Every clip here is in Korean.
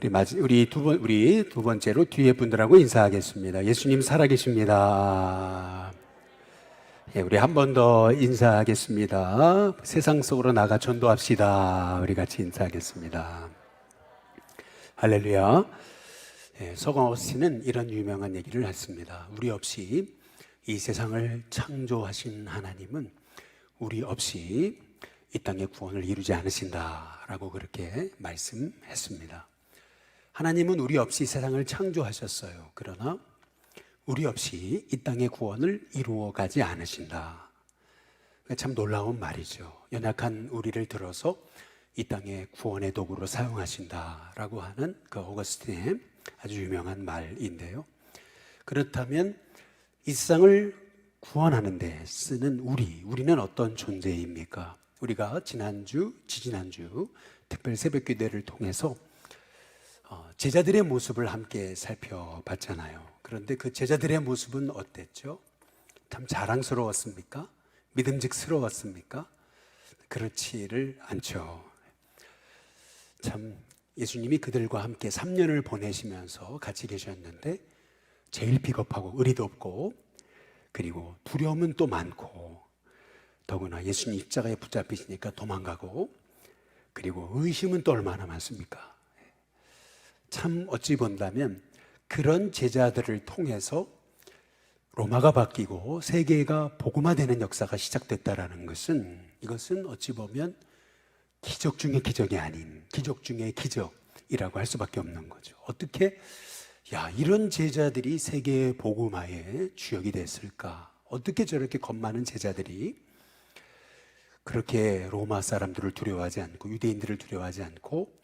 우리 두 번째로 뒤에 분들하고 인사하겠습니다. 예수님 살아계십니다. 예, 우리 한 번 더 인사하겠습니다. 세상 속으로 나가 전도합시다. 우리 같이 인사하겠습니다. 할렐루야. 예, 서광 오스틴은 이런 유명한 얘기를 했습니다. 우리 없이 이 세상을 창조하신 하나님은 우리 없이 이 땅의 구원을 이루지 않으신다라고 그렇게 말씀했습니다. 하나님은 우리 없이 세상을 창조하셨어요. 그러나 우리 없이 이 땅의 구원을 이루어 가지 않으신다. 참 놀라운 말이죠. 연약한 우리를 들어서 이 땅의 구원의 도구로 사용하신다라고 하는 그 오거스틴의 아주 유명한 말인데요. 그렇다면 이 세상을 구원하는 데 쓰는 우리는 어떤 존재입니까? 우리가 지난주, 지지난주 특별 새벽기도를 통해서 제자들의 모습을 함께 살펴봤잖아요. 그런데 그 제자들의 모습은 어땠죠? 참 자랑스러웠습니까? 믿음직스러웠습니까? 그렇지를 않죠. 참 예수님이 그들과 함께 3년을 보내시면서 같이 계셨는데 제일 비겁하고 의리도 없고 그리고 두려움은 또 많고 더구나 예수님 십자가에 붙잡히시니까 도망가고 그리고 의심은 또 얼마나 많습니까? 참 어찌 본다면 그런 제자들을 통해서 로마가 바뀌고 세계가 복음화되는 역사가 시작됐다라는 것은 이것은 어찌 보면 기적 중의 기적이 아닌 기적 중의 기적이라고 할 수밖에 없는 거죠. 어떻게 이런 제자들이 세계 복음화의 주역이 됐을까? 어떻게 저렇게 겁 많은 제자들이 그렇게 로마 사람들을 두려워하지 않고 유대인들을 두려워하지 않고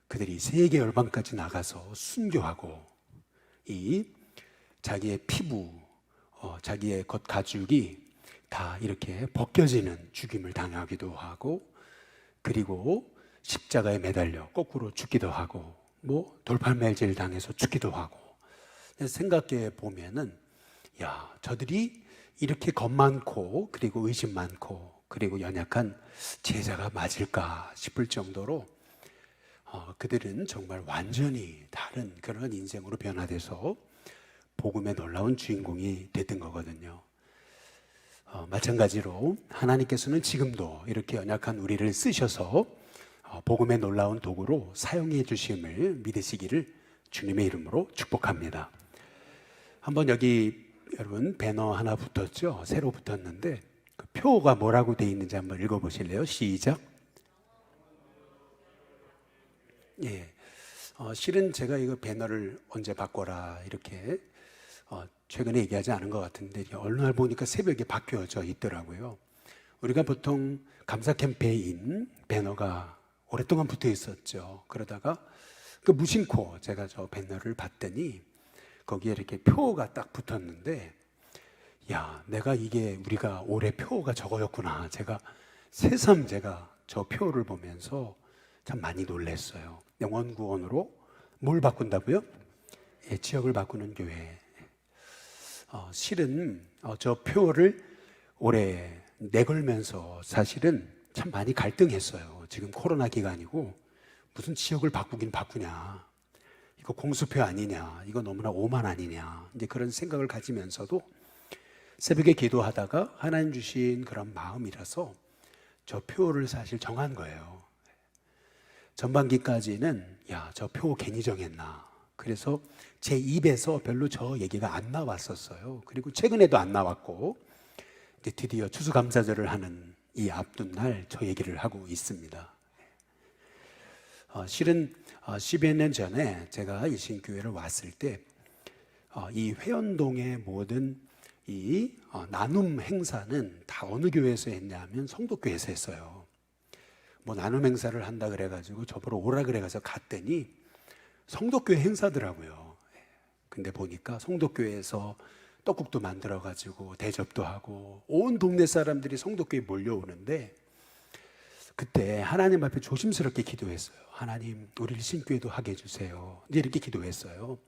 그들이 세계 열방까지 나가서 순교하고 이 자기의 피부, 자기의 겉 가죽이 다 이렇게 벗겨지는 죽임을 당하기도 하고 그리고 십자가에 매달려 거꾸로 죽기도 하고 돌팔매질 당해서 죽기도 하고 생각해 보면은 저들이 이렇게 겁 많고 그리고 의심 많고 그리고 연약한 제자가 맞을까 싶을 정도로 그들은 정말 완전히 다른 그런 인생으로 변화돼서 복음의 놀라운 주인공이 됐던 거거든요. 마찬가지로 하나님께서는 지금도 이렇게 연약한 우리를 쓰셔서 복음의 놀라운 도구로 사용해 주심을 믿으시기를 주님의 이름으로 축복합니다. 한번 여기 여러분 배너 하나 붙었죠? 새로 붙었는데 그 표가 뭐라고 되어 있는지 한번 읽어보실래요? 시작. 예, 실은 제가 이거 배너를 언제 바꿔라 이렇게 최근에 얘기하지 않은 것 같은데 언론을 보니까 새벽에 바뀌어져 있더라고요. 우리가 보통 감사 캠페인 배너가 오랫동안 붙어 있었죠. 그러다가 그 무심코 제가 저 배너를 봤더니 거기에 이렇게 표가 딱 붙었는데 내가 이게 우리가 올해 표가 저거였구나. 새삼 제가 저 표를 보면서 참 많이 놀랐어요. 영원 구원으로 뭘 바꾼다고요? 지역을 바꾸는 교회. 실은 저 표를 올해 내걸면서 사실은 참 많이 갈등했어요. 지금 코로나 기간이고 무슨 지역을 바꾸긴 바꾸냐. 이거 공수표 아니냐. 이거 너무나 오만 아니냐. 이제 그런 생각을 가지면서도 새벽에 기도하다가 하나님 주신 그런 마음이라서 저 표를 사실 정한 거예요. 전반기까지는 저 표 괜히 정했나. 그래서 제 입에서 별로 저 얘기가 안 나왔었어요. 그리고 최근에도 안 나왔고 이제 드디어 추수감사절을 하는 이 앞둔 날 저 얘기를 하고 있습니다. 실은 10여 년 전에 제가 이 신교회를 왔을 때 이 회원동의 모든 이 나눔 행사는 다 어느 교회에서 했냐면 성도교회에서 했어요. 나눔 행사를 한다 그래가지고 저보러 오라 그래가지고 갔더니 성도교회 행사더라고요. 근데 보니까 성도교회에서 떡국도 만들어가지고 대접도 하고 온 동네 사람들이 성도교회에 몰려오는데 그때 하나님 앞에 조심스럽게 기도했어요. 하나님, 우리를 신교회도 하게 해주세요. 이제 이렇게 기도했어요.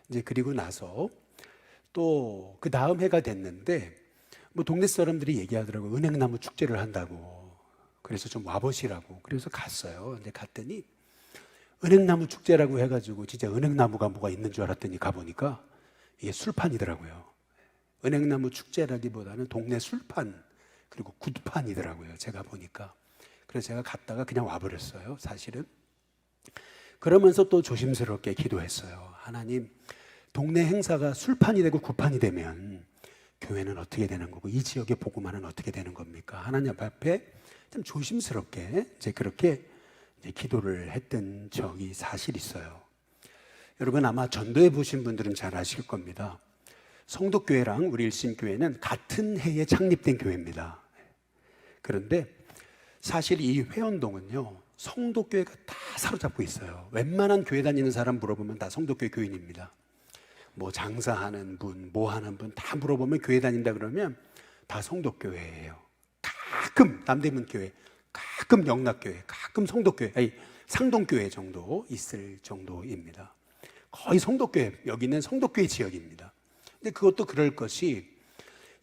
이제 그리고 나서 또 그 다음 해가 됐는데 동네 사람들이 얘기하더라고요. 은행나무 축제를 한다고. 그래서 좀 와보시라고. 그래서 갔어요. 근데 갔더니 은행나무 축제라고 해가지고 진짜 은행나무가 뭐가 있는 줄 알았더니 가보니까 이게 술판이더라고요. 은행나무 축제라기보다는 동네 술판 그리고 굿판이더라고요. 제가 보니까. 그래서 제가 갔다가 그냥 와버렸어요. 사실은. 그러면서 또 조심스럽게 기도했어요. 하나님, 동네 행사가 술판이 되고 굿판이 되면 교회는 어떻게 되는 거고 이 지역의 복음화는 어떻게 되는 겁니까? 하나님 앞에 좀 조심스럽게 이제 그렇게 이제 기도를 했던 적이 사실 있어요. 여러분 아마 전도해 보신 분들은 잘 아실 겁니다. 성덕교회랑 우리 일신교회는 같은 해에 창립된 교회입니다. 그런데 사실 이 회원동은요, 성덕교회가 다 사로잡고 있어요. 웬만한 교회 다니는 사람 물어보면 다 성덕교회 교인입니다. 뭐 장사하는 분, 뭐 하는 분 다 물어보면 교회 다닌다 그러면 다 성덕교회예요. 가끔 남대문 교회, 가끔 영락교회, 가끔 성덕교회, 아니 상동교회 정도 있을 정도입니다. 거의 성덕교회, 여기는 성덕교회 지역입니다. 근데 그것도 그럴 것이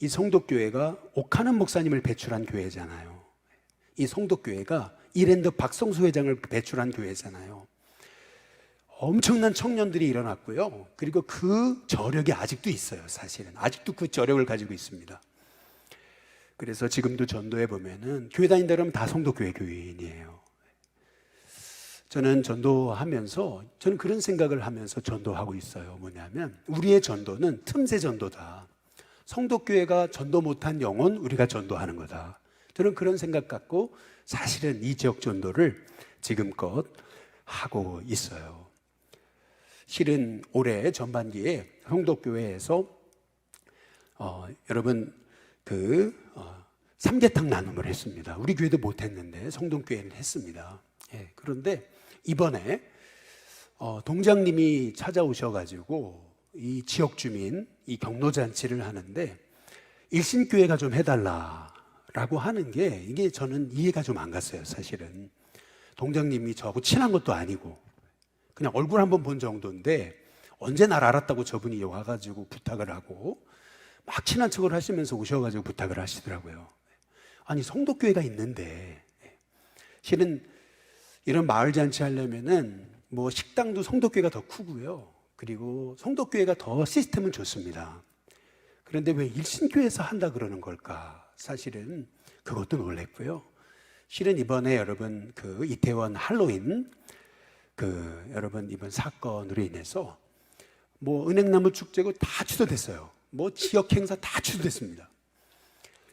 이 성덕교회가 옥하는 목사님을 배출한 교회잖아요. 이 성덕교회가 이랜드 박성수 회장을 배출한 교회잖아요. 엄청난 청년들이 일어났고요. 그리고 그 저력이 아직도 있어요. 사실은 아직도 그 저력을 가지고 있습니다. 그래서 지금도 전도해 보면은 교회 다닌다 그러면 다 성덕교회 교인이에요. 저는 전도하면서 저는 그런 생각을 하면서 전도하고 있어요. 뭐냐면 우리의 전도는 틈새 전도다. 성덕교회가 전도 못한 영혼 우리가 전도하는 거다. 저는 그런 생각 갖고 사실은 이 지역 전도를 지금껏 하고 있어요. 실은 올해 전반기에 성덕교회에서 여러분 삼계탕 나눔을 했습니다. 우리 교회도 못했는데 성동교회는 했습니다. 예, 그런데 이번에 동장님이 찾아오셔가지고 이 지역 주민 이 경로잔치를 하는데 일신교회가 좀 해달라라고 하는 게 이게 저는 이해가 좀 안 갔어요. 사실은 동장님이 저하고 친한 것도 아니고 그냥 얼굴 한번 본 정도인데 언제 날 알았다고 저분이 와가지고 부탁을 하고 막 친한 척을 하시면서 오셔가지고 부탁을 하시더라고요. 아니 성덕교회가 있는데 실은 이런 마을 잔치 하려면은 뭐 식당도 성덕교회가 더 크고요. 그리고 성덕교회가 더 시스템은 좋습니다. 그런데 왜 일신교회에서 한다 그러는 걸까? 사실은 그것도 놀랬고요. 실은 이번에 여러분 이태원 할로윈 여러분 이번 사건으로 인해서 뭐 은행나무 축제고 다 취소됐어요. 뭐 지역 행사 다 취소됐습니다.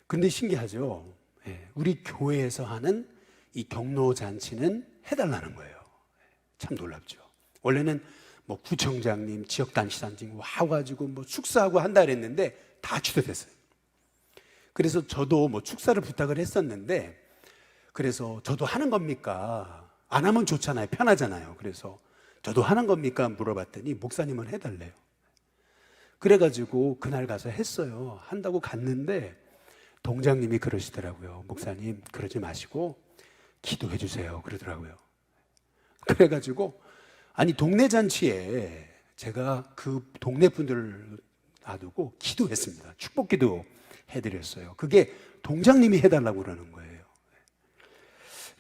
그런데 신기하죠. 예, 우리 교회에서 하는 이 경로 잔치는 해달라는 거예요. 참 놀랍죠. 원래는 뭐 구청장님, 지역단체장님 와가지고 뭐 축사하고 한다 그랬는데 다 취소됐어요. 그래서 저도 뭐 축사를 부탁을 했었는데 그래서 저도 하는 겁니까? 안 하면 좋잖아요. 편하잖아요. 그래서 저도 하는 겁니까? 물어봤더니 목사님은 해달래요. 그래가지고 그날 가서 했어요. 한다고 갔는데 동장님이 그러시더라고요. 목사님 그러지 마시고 기도해 주세요. 그러더라고요. 그래가지고 아니 동네 잔치에 제가 그 동네 분들을 놔두고 기도했습니다. 축복 기도 해드렸어요. 그게 동장님이 해달라고 그러는 거예요.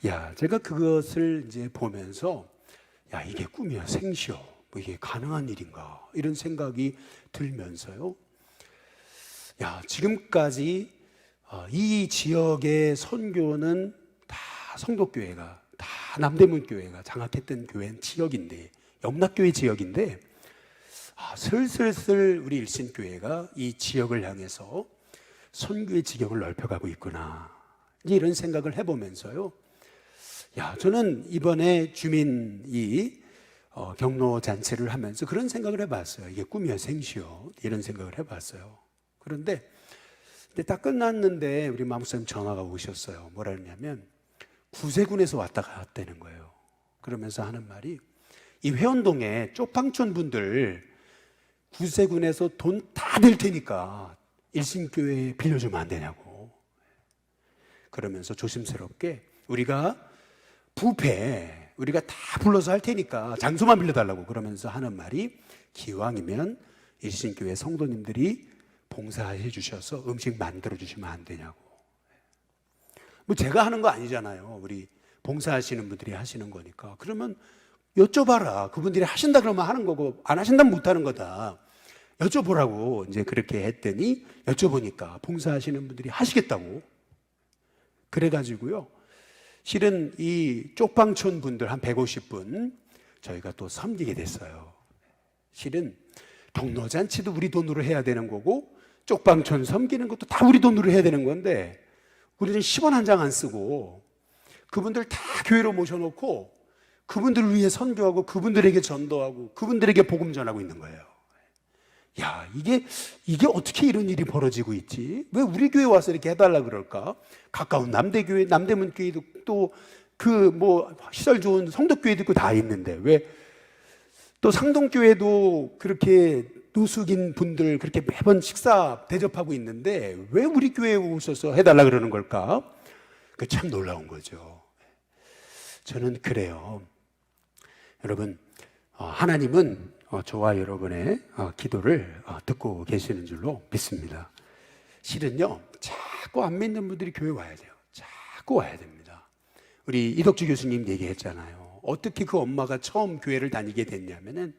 야, 제가 그것을 이제 보면서 야, 이게 꿈이야, 생시여, 뭐 이게 가능한 일인가 이런 생각이 들면서요. 야, 지금까지 이 지역의 선교는 다 성덕교회가 다 남대문 교회가 장악했던 교회는 지역인데 영락교회 지역인데 슬슬슬 우리 일신교회가 이 지역을 향해서 선교의 지경을 넓혀가고 있구나 이런 생각을 해보면서요. 야, 저는 이번에 주민이 경로 잔치를 하면서 그런 생각을 해봤어요. 이게 꿈이야 생시요 이런 생각을 해봤어요. 그런데 딱 끝났는데 우리 마무사님 전화가 오셨어요. 뭐라 그러냐면 구세군에서 왔다 갔다는 거예요. 그러면서 하는 말이 이 회원동에 쪽방촌 분들 구세군에서 돈 다 낼 테니까 일신교회에 빌려주면 안 되냐고. 그러면서 조심스럽게 우리가 부패 우리가 다 불러서 할 테니까 장소만 빌려달라고 그러면서 하는 말이 기왕이면 일신교회 성도님들이 봉사해 주셔서 음식 만들어 주시면 안 되냐고. 뭐 제가 하는 거 아니잖아요. 우리 봉사하시는 분들이 하시는 거니까. 그러면 여쭤봐라. 그분들이 하신다 그러면 하는 거고 안 하신다면 못 하는 거다. 여쭤보라고 이제 그렇게 했더니 여쭤보니까 봉사하시는 분들이 하시겠다고. 그래가지고요. 실은 이 쪽방촌 분들 한 150분 저희가 또 섬기게 됐어요. 실은 경로잔치도 우리 돈으로 해야 되는 거고 쪽방촌 섬기는 것도 다 우리 돈으로 해야 되는 건데 우리는 10원 한 장 안 쓰고 그분들 다 교회로 모셔놓고 그분들을 위해 선교하고 그분들에게 전도하고 그분들에게 복음 전하고 있는 거예요. 야, 이게 어떻게 이런 일이 벌어지고 있지? 왜 우리 교회 와서 이렇게 해달라 그럴까? 가까운 남대교회, 남대문교회도 또 시설 좋은 성덕교회도 있고 다 있는데 왜 또 상동교회도 그렇게 노숙인 분들 그렇게 매번 식사 대접하고 있는데 왜 우리 교회에 오셔서 해달라 그러는 걸까? 그 참 놀라운 거죠. 저는 그래요. 여러분, 하나님은 저와 여러분의 기도를 듣고 계시는 줄로 믿습니다. 실은요, 자꾸 안 믿는 분들이 교회 와야 돼요. 자꾸 와야 됩니다. 우리 이덕주 교수님 얘기했잖아요. 어떻게 그 엄마가 처음 교회를 다니게 됐냐면은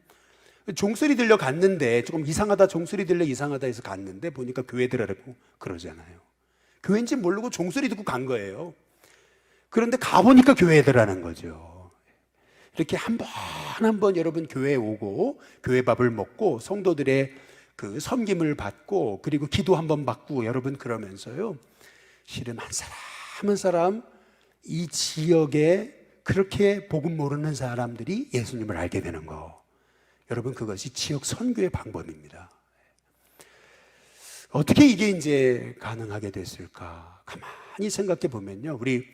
종소리 들려 갔는데 조금 이상하다, 종소리 들려 이상하다 해서 갔는데 보니까 교회 들어라고 그러잖아요. 교회인지 모르고 종소리 듣고 간 거예요. 그런데 가보니까 교회더라는 거죠. 이렇게 한 번 여러분 교회에 오고 교회 밥을 먹고 성도들의 그 섬김을 받고 그리고 기도 한 번 받고 여러분 그러면서요. 실은 한 사람 한 사람 이 지역에 그렇게 복음 모르는 사람들이 예수님을 알게 되는 거. 여러분 그것이 지역 선교의 방법입니다. 어떻게 이게 이제 가능하게 됐을까? 가만히 생각해 보면요. 우리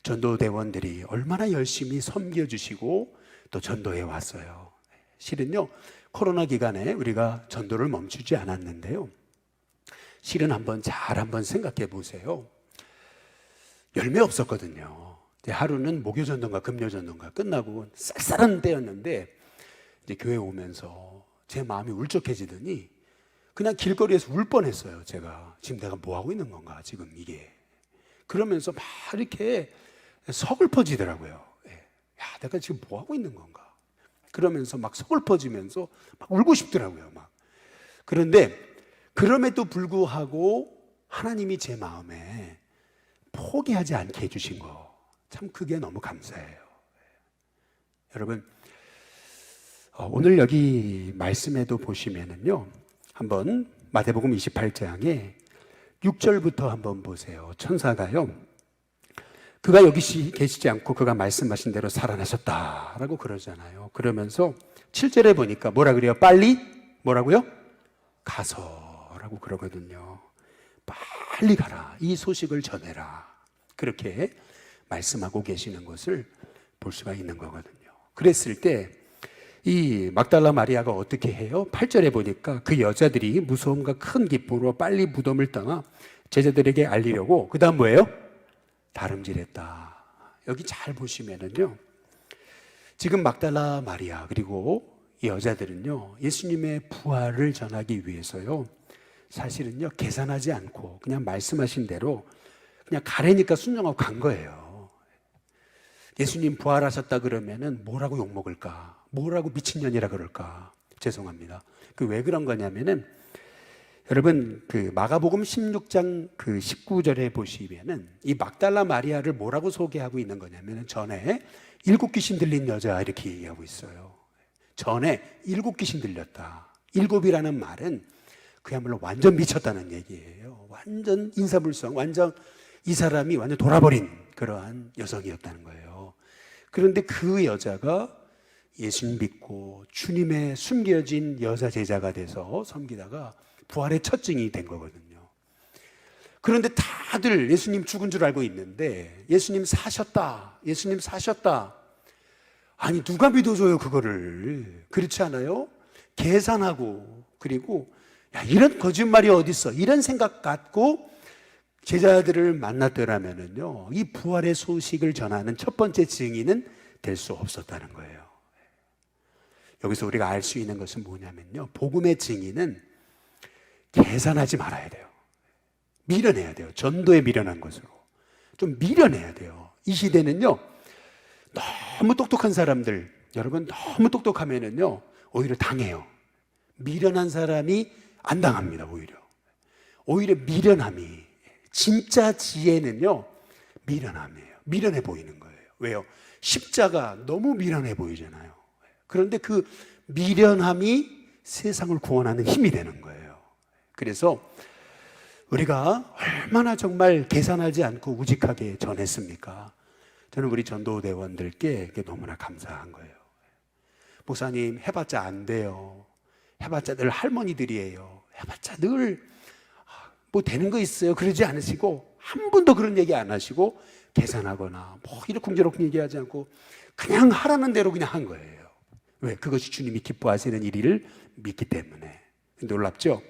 전도대원들이 얼마나 열심히 섬겨주시고 또 전도해 왔어요. 실은요, 코로나 기간에 우리가 전도를 멈추지 않았는데요. 실은 한번 생각해 보세요. 열매 없었거든요. 하루는 목요전도인가 금요전도인가 끝나고 쌀쌀한 때였는데 이제 교회 오면서 제 마음이 울적해지더니 그냥 길거리에서 울 뻔했어요. 제가 지금 내가 뭐 하고 있는 건가 지금 이게 그러면서 막 이렇게 서글퍼지더라고요. 야, 내가 지금 뭐 하고 있는 건가? 그러면서 막 서글퍼지면서 막 울고 싶더라고요. 막 그런데 그럼에도 불구하고 하나님이 제 마음에 포기하지 않게 해주신 거 참 그게 너무 감사해요. 여러분 오늘 여기 말씀에도 보시면은요 한번 마태복음 28장에 6절부터 한번 보세요. 천사가요 그가 여기 계시지 않고 그가 말씀하신 대로 살아나셨다라고 그러잖아요. 그러면서 7절에 보니까 뭐라 그래요? 빨리 뭐라고요? 가서라고 그러거든요. 빨리 가라. 이 소식을 전해라. 그렇게 말씀하고 계시는 것을 볼 수가 있는 거거든요. 그랬을 때 이 막달라 마리아가 어떻게 해요? 8절에 보니까 그 여자들이 무서움과 큰 기쁨으로 빨리 무덤을 떠나 제자들에게 알리려고 그 다음 뭐예요? 다름질했다. 여기 잘 보시면은요 지금 막달라 마리아 그리고 이 여자들은요 예수님의 부활을 전하기 위해서요 사실은요 계산하지 않고 그냥 말씀하신 대로 그냥 가래니까 순종하고 간 거예요. 예수님 부활하셨다 그러면은 뭐라고 욕먹을까? 뭐라고 미친년이라 그럴까? 죄송합니다. 그 왜 그런 거냐면은 여러분 그 마가복음 16장 그 19절에 보시면은 이 막달라 마리아를 뭐라고 소개하고 있는 거냐면은 전에 7 귀신 들린 여자 이렇게 얘기하고 있어요. 전에 7 귀신 들렸다. 7이라는 말은 그야말로 완전 미쳤다는 얘기예요. 완전 인사불성, 완전 이 사람이 완전 돌아버린 그러한 여성이었다는 거예요. 그런데 그 여자가 예수님 믿고 주님의 숨겨진 여자 제자가 돼서 섬기다가 부활의 첫 증인이 된 거거든요. 그런데 다들 예수님 죽은 줄 알고 있는데 예수님 사셨다. 예수님 사셨다. 아니 누가 믿어줘요 그거를. 그렇지 않아요? 계산하고 그리고 야 이런 거짓말이 어딨어 이런 생각 갖고 제자들을 만났더라면은요 이 부활의 소식을 전하는 첫 번째 증인은 될 수 없었다는 거예요. 여기서 우리가 알 수 있는 것은 뭐냐면요 복음의 증인은 계산하지 말아야 돼요. 미련해야 돼요. 전도에 미련한 것으로 좀 미련해야 돼요. 이 시대는요 너무 똑똑한 사람들 여러분 너무 똑똑하면은요 오히려 당해요. 미련한 사람이 안 당합니다. 오히려 미련함이, 진짜 지혜는요 미련함이에요. 미련해 보이는 거예요. 왜요? 십자가 너무 미련해 보이잖아요. 그런데 그 미련함이 세상을 구원하는 힘이 되는 거예요. 그래서 우리가 얼마나 정말 계산하지 않고 우직하게 전했습니까? 저는 우리 전도대원들께 너무나 감사한 거예요. 목사님 해봤자 안 돼요. 해봤자 늘 할머니들이에요. 해봤자 늘 뭐 되는 거 있어요. 그러지 않으시고 한 번도 그런 얘기 안 하시고 계산하거나 뭐 이러쿵저러쿵 얘기하지 않고 그냥 하라는 대로 그냥 한 거예요. 왜? 그것이 주님이 기뻐하시는 일을 믿기 때문에. 놀랍죠?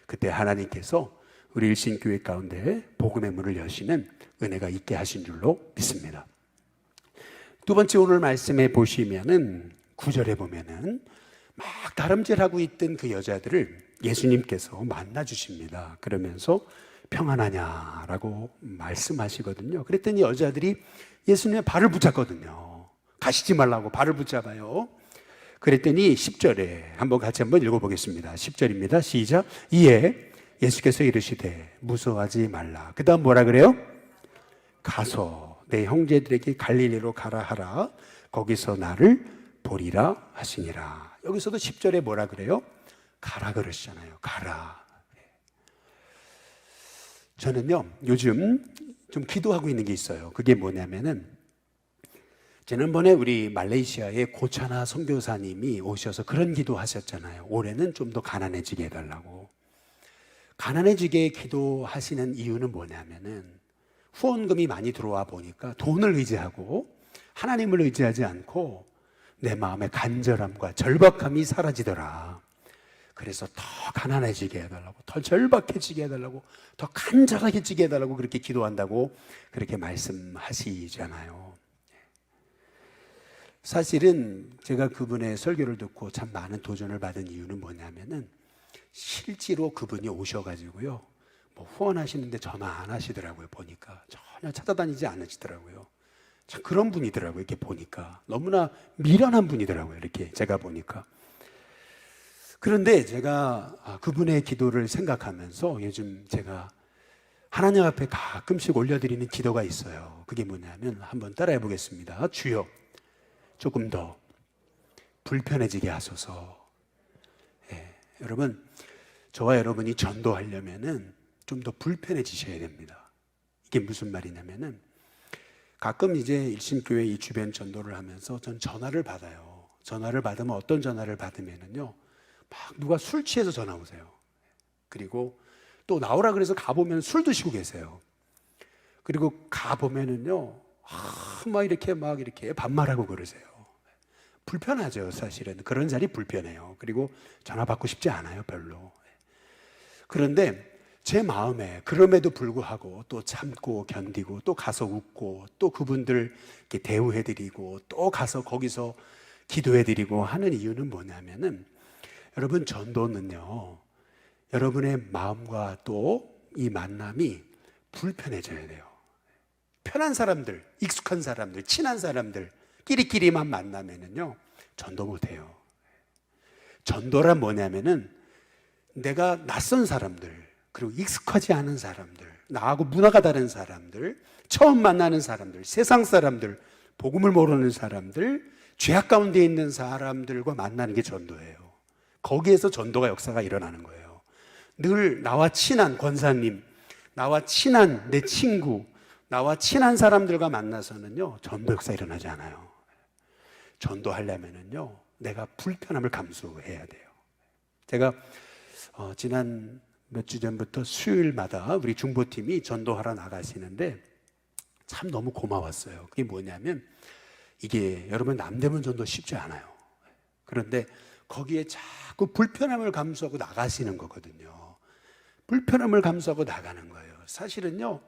그때 하나님께서 우리 일신교회 가운데 복음의 문을 여시는 은혜가 있게 하신 줄로 믿습니다. 두 번째 오늘 말씀에 보시면은 9절에 보면은 막 다름질하고 있던 그 여자들을 예수님께서 만나 주십니다. 그러면서 평안하냐라고 말씀하시거든요. 그랬더니 여자들이 예수님의 발을 붙잡거든요. 가시지 말라고 발을 붙잡아요. 그랬더니 10절에 같이 한번 읽어보겠습니다. 10절입니다. 시작. 이에 예수께서 이르시되 무서워하지 말라. 그 다음 뭐라 그래요? 가서 내 형제들에게 갈릴리로 가라 하라. 거기서 나를 보리라 하시니라. 여기서도 10절에 뭐라 그래요? 가라 그러시잖아요. 가라. 저는요 요즘 좀 기도하고 있는 게 있어요. 그게 뭐냐면은 지난번에 우리 말레이시아의 고차나 선교사님이 오셔서 그런 기도 하셨잖아요. 올해는 좀 더 가난해지게 해달라고. 가난해지게 기도하시는 이유는 뭐냐면은 후원금이 많이 들어와 보니까 돈을 의지하고 하나님을 의지하지 않고 내 마음의 간절함과 절박함이 사라지더라. 그래서 더 가난해지게 해달라고, 더 절박해지게 해달라고, 더 간절하게지게 해달라고 그렇게 기도한다고 그렇게 말씀하시잖아요. 사실은 제가 그분의 설교를 듣고 참 많은 도전을 받은 이유는 뭐냐면은 실제로 그분이 오셔가지고요 뭐 후원하시는데 전화 안 하시더라고요. 보니까 전혀 찾아다니지 않으시더라고요. 참 그런 분이더라고요. 이렇게 보니까 너무나 미련한 분이더라고요. 이렇게 제가 보니까. 그런데 제가 그분의 기도를 생각하면서 요즘 제가 하나님 앞에 가끔씩 올려드리는 기도가 있어요. 그게 뭐냐면 한번 따라해 보겠습니다. 주여 조금 더 불편해지게 하소서. 여러분, 저와 여러분이 전도하려면은 좀 더 불편해지셔야 됩니다. 이게 무슨 말이냐면은 가끔 이제 일신교회 이 주변 전도를 하면서 전 전화를 받아요. 전화를 받으면 어떤 전화를 받으면은요, 막 누가 술 취해서 전화 오세요. 그리고 또 나오라 그래서 가보면 술 드시고 계세요. 그리고 가보면은요, 막 이렇게 반말하고 그러세요. 불편하죠, 사실은. 그런 자리 불편해요. 그리고 전화 받고 싶지 않아요, 별로. 그런데 제 마음에 그럼에도 불구하고 또 참고 견디고 또 가서 웃고 또 그분들 이렇게 대우해드리고 또 가서 거기서 기도해드리고 하는 이유는 뭐냐면은 여러분, 전도는요, 여러분의 마음과 또 이 만남이 불편해져야 돼요. 편한 사람들, 익숙한 사람들, 친한 사람들 끼리끼리만 만나면은요 전도 못해요. 전도란 뭐냐면은 내가 낯선 사람들, 그리고 익숙하지 않은 사람들, 나하고 문화가 다른 사람들, 처음 만나는 사람들, 세상 사람들, 복음을 모르는 사람들, 죄악 가운데 있는 사람들과 만나는 게 전도예요. 거기에서 전도가 역사가 일어나는 거예요. 늘 나와 친한 권사님, 나와 친한 내 친구, 나와 친한 사람들과 만나서는요 전도 역사 일어나지 않아요. 전도하려면은요 내가 불편함을 감수해야 돼요. 제가 지난 몇 주 전부터 수요일마다 우리 중보팀이 전도하러 나가시는데 참 너무 고마웠어요. 그게 뭐냐면 이게 여러분 남대문 전도 쉽지 않아요. 그런데 거기에 자꾸 불편함을 감수하고 나가시는 거거든요. 불편함을 감수하고 나가는 거예요. 사실은요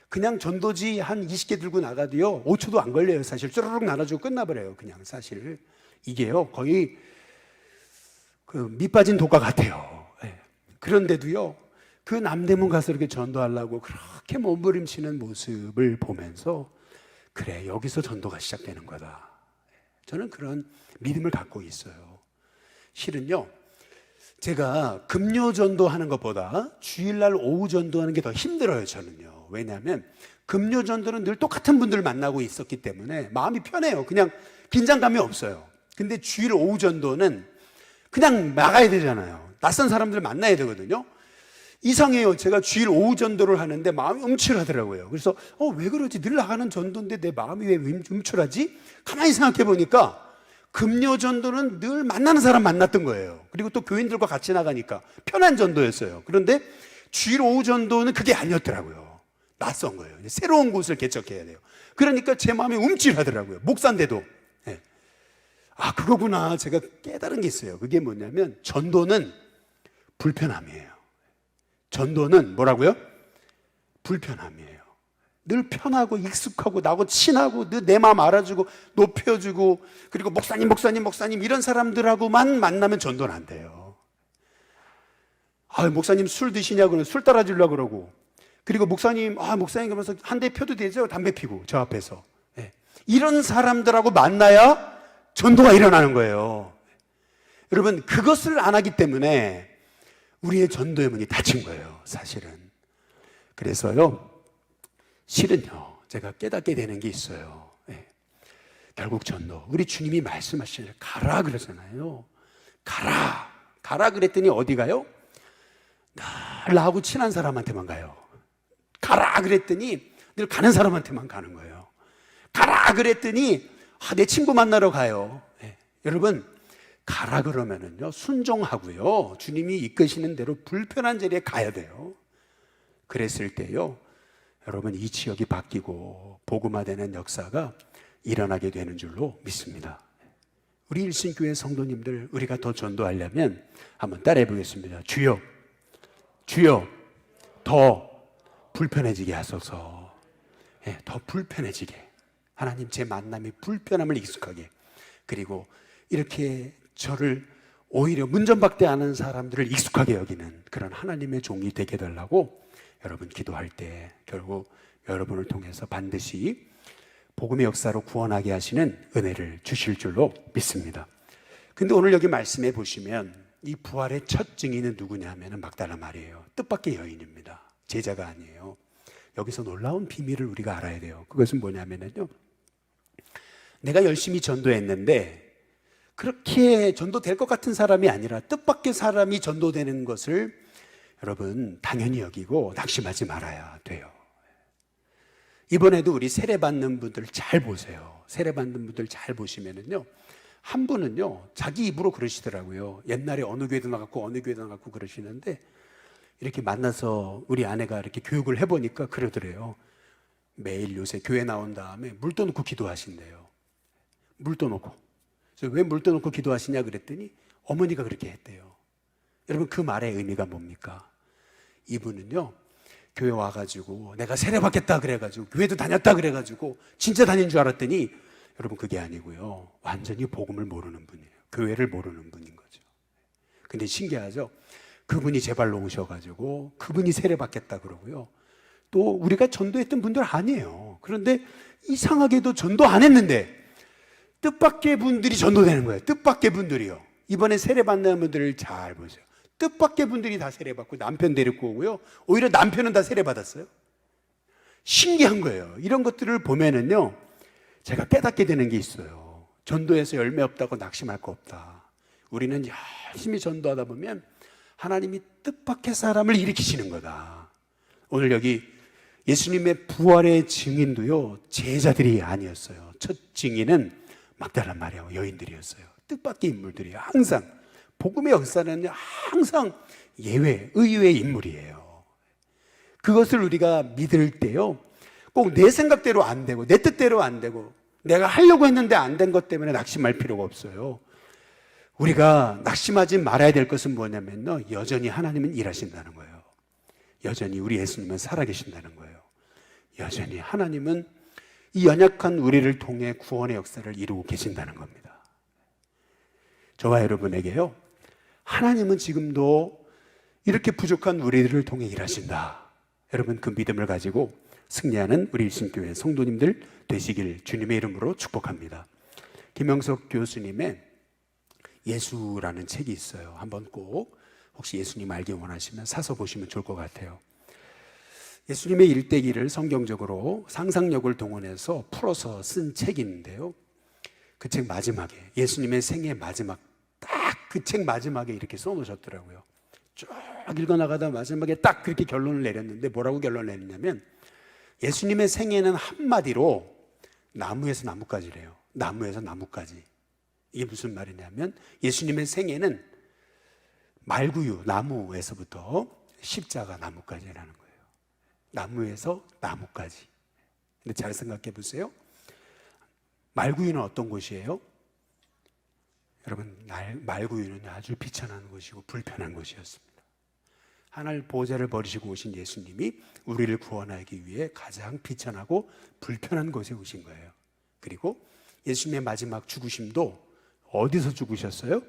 그냥 전도지 한 20개 들고 나가도요 5초도 안 걸려요. 사실 쭈르륵 나눠주고 끝나버려요. 그냥 사실 이게요 거의 그 밑 빠진 독과 같아요. 그런데도요 그 남대문 가서 이렇게 전도하려고 그렇게 몸부림치는 모습을 보면서 그래, 여기서 전도가 시작되는 거다. 저는 그런 믿음을 갖고 있어요. 실은요, 제가 금요 전도하는 것보다 주일날 오후 전도하는 게 더 힘들어요, 저는요. 왜냐하면 금요 전도는 늘 똑같은 분들 만나고 있었기 때문에 마음이 편해요. 그냥 긴장감이 없어요. 근데 주일 오후 전도는 그냥 나가야 되잖아요. 낯선 사람들 만나야 되거든요. 이상해요. 제가 주일 오후 전도를 하는데 마음이 움츠러들어요. 그래서 왜 그러지? 늘 나가는 전도인데 내 마음이 왜 움츠러지? 가만히 생각해 보니까 금요 전도는 늘 만나는 사람 만났던 거예요. 그리고 또 교인들과 같이 나가니까 편한 전도였어요. 그런데 주일 오후 전도는 그게 아니었더라고요. 낯선 거예요. 새로운 곳을 개척해야 돼요. 그러니까 제 마음이 움찔하더라고요. 목사인데도. 네. 아, 그거구나. 제가 깨달은 게 있어요. 그게 뭐냐면 전도는 불편함이에요. 전도는 뭐라고요? 불편함이에요. 늘 편하고 익숙하고 나하고 친하고 늘 내 마음 알아주고 높여주고, 그리고 목사님 이런 사람들하고만 만나면 전도는 안 돼요. 아, 목사님 술 드시냐고 술 따라주려고 그러고, 그리고 목사님 그러면서 한 대 펴도 되죠? 담배 피고 저 앞에서. 네. 이런 사람들하고 만나야 전도가 일어나는 거예요. 여러분, 그것을 안 하기 때문에 우리의 전도의 문이 닫힌 거예요, 사실은. 그래서요, 실은요, 제가 깨닫게 되는 게 있어요. 네. 결국 전도, 우리 주님이 말씀하시잖아요. 가라 그러잖아요. 가라 그랬더니 어디 가요? 늘 나하고 친한 사람한테만 가요. 가라 그랬더니 늘 가는 사람한테만 가는 거예요. 가라 그랬더니 내 친구 만나러 가요. 네. 여러분, 가라 그러면은요, 순종하고요, 주님이 이끄시는 대로 불편한 자리에 가야 돼요. 그랬을 때요, 여러분, 이 지역이 바뀌고 복음화되는 역사가 일어나게 되는 줄로 믿습니다. 우리 일신교회 성도님들, 우리가 더 전도하려면 한번 따라해 보겠습니다. 주여 더 불편해지게 하소서. 네, 더 불편해지게. 하나님, 제 만남이 불편함을 익숙하게, 그리고 이렇게 저를 오히려 문전박대하는 사람들을 익숙하게 여기는 그런 하나님의 종이 되게 해달라고 여러분 기도할 때 결국 여러분을 통해서 반드시 복음의 역사로 구원하게 하시는 은혜를 주실 줄로 믿습니다. 근데 오늘 여기 말씀해 보시면 이 부활의 첫 증인은 누구냐 하면 막달라 마리아예요. 뜻밖의 여인입니다. 제자가 아니에요. 여기서 놀라운 비밀을 우리가 알아야 돼요. 그것은 뭐냐면요, 내가 열심히 전도했는데 그렇게 전도될 것 같은 사람이 아니라 뜻밖의 사람이 전도되는 것을 여러분 당연히 여기고 낙심하지 말아야 돼요. 이번에도 우리 세례받는 분들 잘 보세요. 세례받는 분들 잘 보시면은요, 한 분은요, 자기 입으로 그러시더라고요. 옛날에 어느 교회도 나갔고 그러시는데, 이렇게 만나서 우리 아내가 이렇게 교육을 해보니까 그러더래요. 매일 요새 교회 나온 다음에 물 떠놓고 기도하신대요. 물 떠놓고. 그래서 왜 물 떠놓고 기도하시냐 그랬더니 어머니가 그렇게 했대요. 여러분, 그 말의 의미가 뭡니까? 이분은요, 교회 와가지고 내가 세례받겠다 그래가지고 교회도 다녔다 그래가지고 진짜 다닌 줄 알았더니 여러분, 그게 아니고요, 완전히 복음을 모르는 분이에요. 교회를 모르는 분인 거죠. 근데 신기하죠? 그분이 제 발로 오셔가지고 그분이 세례받겠다 그러고요, 또 우리가 전도했던 분들 아니에요. 그런데 이상하게도 전도 안 했는데 뜻밖의 분들이 전도되는 거예요. 뜻밖의 분들이요. 이번에 세례받는 분들을 잘 보세요. 뜻밖의 분들이 다 세례받고 남편 데리고 오고요, 오히려 남편은 다 세례받았어요. 신기한 거예요. 이런 것들을 보면은요, 제가 깨닫게 되는 게 있어요. 전도에서 열매 없다고 낙심할 거 없다. 우리는 열심히 전도하다 보면 하나님이 뜻밖의 사람을 일으키시는 거다. 오늘 여기 예수님의 부활의 증인도요, 제자들이 아니었어요. 첫 증인은 막달라 마리아와 여인들이었어요. 뜻밖의 인물들이에요. 항상 복음의 역사는 항상 예외, 의외의 인물이에요. 그것을 우리가 믿을 때요, 꼭 내 생각대로 안 되고 내 뜻대로 안 되고 내가 하려고 했는데 안 된 것 때문에 낙심할 필요가 없어요. 우리가 낙심하지 말아야 될 것은 뭐냐면요, 여전히 하나님은 일하신다는 거예요. 여전히 우리 예수님은 살아계신다는 거예요. 여전히 하나님은 이 연약한 우리를 통해 구원의 역사를 이루고 계신다는 겁니다. 저와 여러분에게요, 하나님은 지금도 이렇게 부족한 우리들을 통해 일하신다. 여러분, 그 믿음을 가지고 승리하는 우리 일신교회 성도님들 되시길 주님의 이름으로 축복합니다. 김영석 교수님의 예수라는 책이 있어요. 한번 꼭 혹시 예수님 알기 원하시면 사서 보시면 좋을 것 같아요. 예수님의 일대기를 성경적으로 상상력을 동원해서 풀어서 쓴 책인데요. 그 책 마지막에, 예수님의 생애 마지막, 딱 그 책 마지막에 이렇게 써놓으셨더라고요. 쭉 읽어나가다 마지막에 딱 그렇게 결론을 내렸는데, 뭐라고 결론을 내렸냐면 예수님의 생애는 한마디로 나무에서 나무까지래요. 나무에서 나무까지. 이게 무슨 말이냐면 예수님의 생애는 말구유, 나무에서부터 십자가 나무까지라는 거예요. 나무에서 나무까지. 근데 잘 생각해 보세요. 말구유는 어떤 곳이에요? 여러분, 말구유는 아주 비천한 곳이고 불편한 곳이었습니다. 하늘 보좌를 버리시고 오신 예수님이 우리를 구원하기 위해 가장 비천하고 불편한 곳에 오신 거예요. 그리고 예수님의 마지막 죽으심도 어디서 죽으셨어요?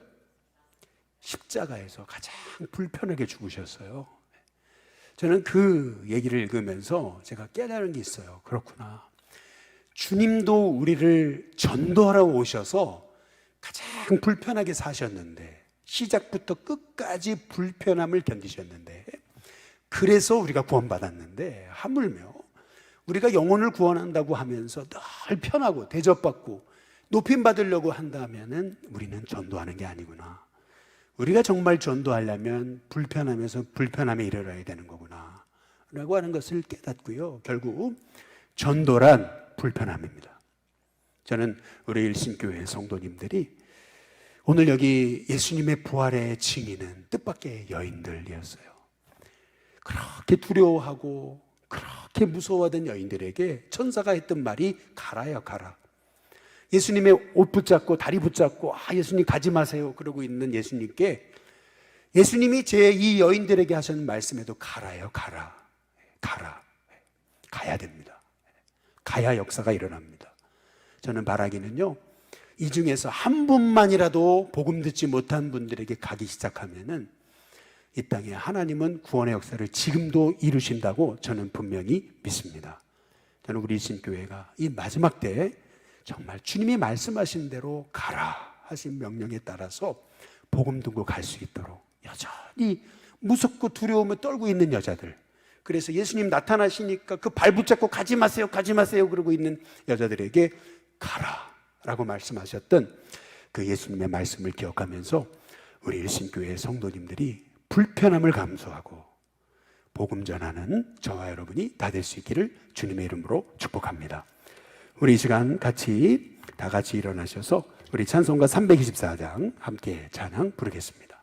십자가에서 가장 불편하게 죽으셨어요. 저는 그 얘기를 읽으면서 제가 깨달은 게 있어요. 그렇구나. 주님도 우리를 전도하러 오셔서 가장 불편하게 사셨는데, 시작부터 끝까지 불편함을 견디셨는데, 그래서 우리가 구원받았는데, 하물며 우리가 영혼을 구원한다고 하면서 늘 편하고 대접받고 높임 받으려고 한다면은 우리는 전도하는 게 아니구나. 우리가 정말 전도하려면 불편하면서 불편함에 이르러야 되는 거구나 라고 하는 것을 깨닫고요. 결국 전도란 불편함입니다. 저는 우리 일신교회 성도님들이 오늘 여기 예수님의 부활의 증인은 뜻밖의 여인들이었어요. 그렇게 두려워하고 그렇게 무서워하던 여인들에게 천사가 했던 말이 가라요, 가라. 예수님의 옷 붙잡고 다리 붙잡고 예수님 가지 마세요 그러고 있는 예수님께 예수님이 제 이 여인들에게 하신 말씀에도 가라요, 가라. 가라. 가야 됩니다. 가야 역사가 일어납니다. 저는 바라기는요, 이 중에서 한 분만이라도 복음 듣지 못한 분들에게 가기 시작하면은 이 땅에 하나님은 구원의 역사를 지금도 이루신다고 저는 분명히 믿습니다. 저는 우리 신교회가 이 마지막 때에 정말 주님이 말씀하신 대로 가라 하신 명령에 따라서 복음 듣고 갈 수 있도록, 여전히 무섭고 두려움에 떨고 있는 여자들, 그래서 예수님 나타나시니까 그 발 붙잡고 가지 마세요, 가지 마세요 그러고 있는 여자들에게 가라 라고 말씀하셨던 그 예수님의 말씀을 기억하면서 우리 일신교회 성도님들이 불편함을 감수하고 복음 전하는 저와 여러분이 다 될 수 있기를 주님의 이름으로 축복합니다. 우리 이 시간 다 같이 일어나셔서 우리 찬송가 324장 함께 찬양 부르겠습니다.